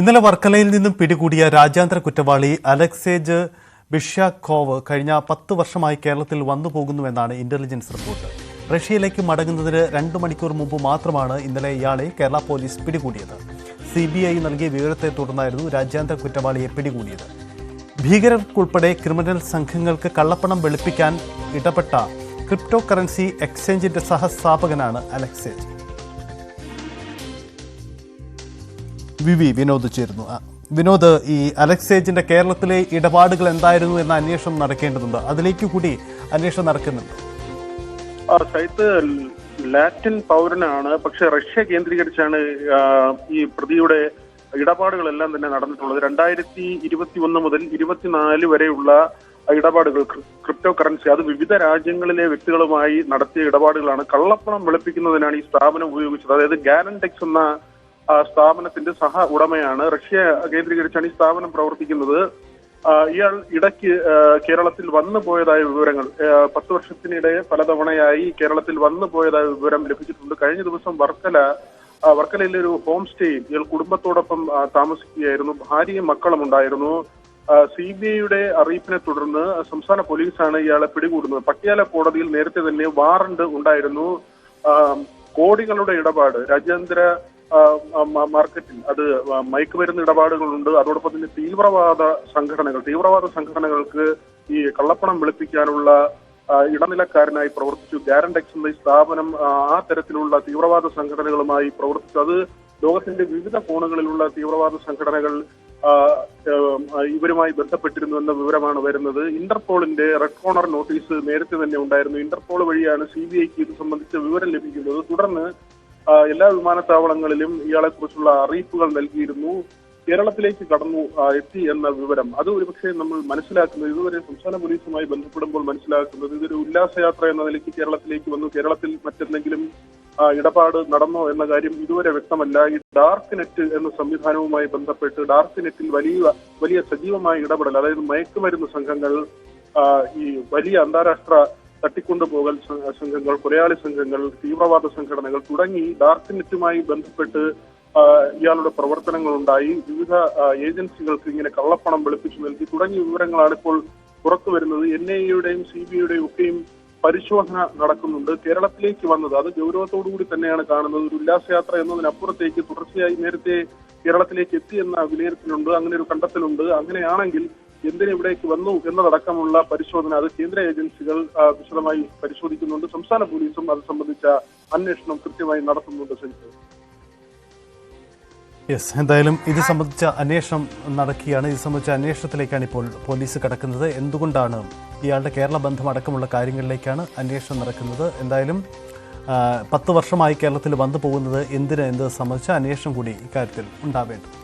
ഇന്നലെ വർക്കലയിൽ നിന്നും പിടികൂടിയ രാജ്യാന്തര കുറ്റവാളി അലക്സേജ് ബിഷ്യാക്കോവ് കഴിഞ്ഞ 10 വർഷമായി കേരളത്തിൽ വന്നുപോകുന്നുവെന്നാണ് ഇന്റലിജൻസ് റിപ്പോർട്ട്. റഷ്യയിലേക്ക് മടങ്ങുന്നതിന് 2 മണിക്കൂർ മുമ്പ് മാത്രമാണ് ഇന്നലെ ഇയാളെ കേരള പോലീസ് പിടികൂടിയത്. CBI നൽകിയ വിവരത്തെ തുടർന്നായിരുന്നു രാജ്യാന്തര കുറ്റവാളിയെ പിടികൂടിയത്. ഭീകരർക്കുൾപ്പെടെ ക്രിമിനൽ സംഘങ്ങൾക്ക് കള്ളപ്പണം വെളുപ്പിക്കാൻ ഇടപെട്ട ക്രിപ്റ്റോ കറൻസി എക്സ്ചേഞ്ചിന്റെ സഹസ്ഥാപകനാണ് അലക്സേജ്. വിനോദ് ചേരുന്നു. വിനോദ്, ഈ അലക്സേജിന്റെ കേരളത്തിലെ ഇടപാടുകൾ എന്തായിരുന്നു എന്ന അന്വേഷണം നടക്കേണ്ടതുണ്ട്. അതിലേക്ക് കൂടി അന്വേഷണം നടക്കുന്നുണ്ട്. സൈത്ത് ലാറ്റിൻ പൗരനാണ്, പക്ഷെ റഷ്യ കേന്ദ്രീകരിച്ചാണ് ഈ പ്രതിയുടെ ഇടപാടുകളെല്ലാം തന്നെ നടന്നിട്ടുള്ളത്. 2021 മുതൽ 24 വരെയുള്ള ഇടപാടുകൾ ക്രിപ്റ്റോ കറൻസി, അത് വിവിധ രാജ്യങ്ങളിലെ വ്യക്തികളുമായി നടത്തിയ ഇടപാടുകളാണ്. കള്ളപ്പണം വെളുപ്പിക്കുന്നതിനാണ് ഈ സ്ഥാപനം ഉപയോഗിച്ചത്. അതായത് ഗാരൻടെക്സ് എന്ന സ്ഥാപനത്തിന്റെ സഹ ഉടമയാണ്. റഷ്യ കേന്ദ്രീകരിച്ചാണ് ഈ സ്ഥാപനം പ്രവർത്തിക്കുന്നത്. ഇയാൾ ഇടയ്ക്ക് കേരളത്തിൽ വന്നു പോയതായ വിവരങ്ങൾ 10 വർഷത്തിനിടെ പലതവണയായി കേരളത്തിൽ വന്നു പോയതായ വിവരം ലഭിച്ചിട്ടുണ്ട്. കഴിഞ്ഞ ദിവസം വർക്കലയിലെ ഒരു ഹോം സ്റ്റേയിൽ ഇയാൾ കുടുംബത്തോടൊപ്പം താമസിക്കുകയായിരുന്നു. ഭാര്യയും മക്കളും ഉണ്ടായിരുന്നു. CBIയുടെ അറിയിപ്പിനെ തുടർന്ന് സംസ്ഥാന പോലീസാണ് ഇയാളെ പിടികൂടുന്നത്. പട്യാല കോടതിയിൽ നേരത്തെ തന്നെ വാറണ്ട് ഉണ്ടായിരുന്നു. കോടികളുടെ ഇടപാട് രാജ്യാന്തര മാർക്കറ്റിൽ, അത് മയക്കുമരുന്ന് ഇടപാടുകളുണ്ട്. അതോടൊപ്പം തന്നെ തീവ്രവാദ സംഘടനകൾക്ക് ഈ കള്ളപ്പണം വെളുപ്പിക്കാനുള്ള ഇടനിലക്കാരനായി പ്രവർത്തിച്ചു. ഗാരൻടെക്സ് എന്ന ഈ സ്ഥാപനം ആ തരത്തിലുള്ള തീവ്രവാദ സംഘടനകളുമായി പ്രവർത്തിച്ചു. അത് ലോകത്തിന്റെ വിവിധ കോണുകളിലുള്ള തീവ്രവാദ സംഘടനകൾ ഇവരുമായി ബന്ധപ്പെട്ടിരുന്നു എന്ന വിവരമാണ് വരുന്നത്. ഇന്റർപോളിന്റെ റെഡ് കോർണർ നോട്ടീസ് നേരത്തെ തന്നെ ഉണ്ടായിരുന്നു. ഇന്റർപോൾ വഴിയാണ് CBIക്ക് ഇത് സംബന്ധിച്ച വിവരം ലഭിക്കുന്നത്. തുടർന്ന് എല്ലാ വിമാനത്താവളങ്ങളിലും ഇയാളെ കുറിച്ചുള്ള അറിയിപ്പുകൾ നൽകിയിരുന്നു. കേരളത്തിലേക്ക് എത്തി എന്ന വിവരം അത് ഒരുപക്ഷെ നമ്മൾ മനസ്സിലാക്കുന്നത്, ഇതുവരെ സംസ്ഥാന പോലീസുമായി ബന്ധപ്പെടുമ്പോൾ മനസ്സിലാക്കുന്നത്, ഇതൊരു ഉല്ലാസയാത്ര എന്ന നിലയ്ക്ക് കേരളത്തിലേക്ക് വന്നു, കേരളത്തിൽ മറ്റെന്തെങ്കിലും ഇടപാട് നടന്നോ എന്ന കാര്യം ഇതുവരെ വ്യക്തമല്ല. ഈ ഡാർക്ക് നെറ്റ് എന്ന സംവിധാനവുമായി ബന്ധപ്പെട്ട് ഡാർക്ക് നെറ്റിൽ വലിയ സജീവമായ ഇടപെടൽ, അതായത് മയക്കുമരുന്ന് സംഘങ്ങൾ, ഈ വലിയ അന്താരാഷ്ട്ര തട്ടിക്കൊണ്ടുപോകൽ സംഘങ്ങൾ, കൊലയാളി സംഘങ്ങൾ, തീവ്രവാദ സംഘടനകൾ തുടങ്ങി ഡാർക്ക് നെറ്റുമായി ബന്ധപ്പെട്ട് ഇയാളുടെ പ്രവർത്തനങ്ങളുണ്ടായി. വിവിധ ഏജൻസികൾക്ക് ഇങ്ങനെ കള്ളപ്പണം വെളുപ്പിച്ചു നൽകി തുടങ്ങിയ വിവരങ്ങളാണ് ഇപ്പോൾ പുറത്തു വരുന്നത്. NIAയുടെയും CBIയുടെയും ഒക്കെയും പരിശോധന നടക്കുന്നുണ്ട്. കേരളത്തിലേക്ക് വന്നത് അത് ഗൗരവത്തോടുകൂടി തന്നെയാണ് കാണുന്നത്. ഒരു ഉല്ലാസയാത്ര എന്നതിനപ്പുറത്തേക്ക് തുടർച്ചയായി നേരത്തെ കേരളത്തിലേക്ക് എത്തി എന്ന വിലയിരുത്തലുണ്ട്, അങ്ങനെ ഒരു കണ്ടെത്തലുണ്ട്. അങ്ങനെയാണെങ്കിൽ എന്തിന് ഇവിടേക്ക് വന്നു എന്നതടക്കമുള്ള പരിശോധന അത് കേന്ദ്ര ഏജൻസികൾ വിശദമായി പരിശോധിക്കുന്നുണ്ട്. സംസ്ഥാന പോലീസും അത് സംബന്ധിച്ച അന്വേഷണം കൃത്യമായി നടത്തുന്നുണ്ട്. എന്തായാലും ഇത് സംബന്ധിച്ച അന്വേഷണം നടക്കുകയാണ്. ഇത് സംബന്ധിച്ച അന്വേഷണത്തിലേക്കാണ് ഇപ്പോൾ പോലീസ് കടക്കുന്നത്. എന്തുകൊണ്ടാണ് ഇയാളുടെ കേരള ബന്ധം അടക്കമുള്ള കാര്യങ്ങളിലേക്കാണ് അന്വേഷണം നടക്കുന്നത്. എന്തായാലും 10 വർഷമായി കേരളത്തിൽ വന്നു പോകുന്നത് എന്തിന് എന്നത് സംബന്ധിച്ച അന്വേഷണം കൂടി ഇക്കാര്യത്തിൽ ഉണ്ടാവേണ്ടത്.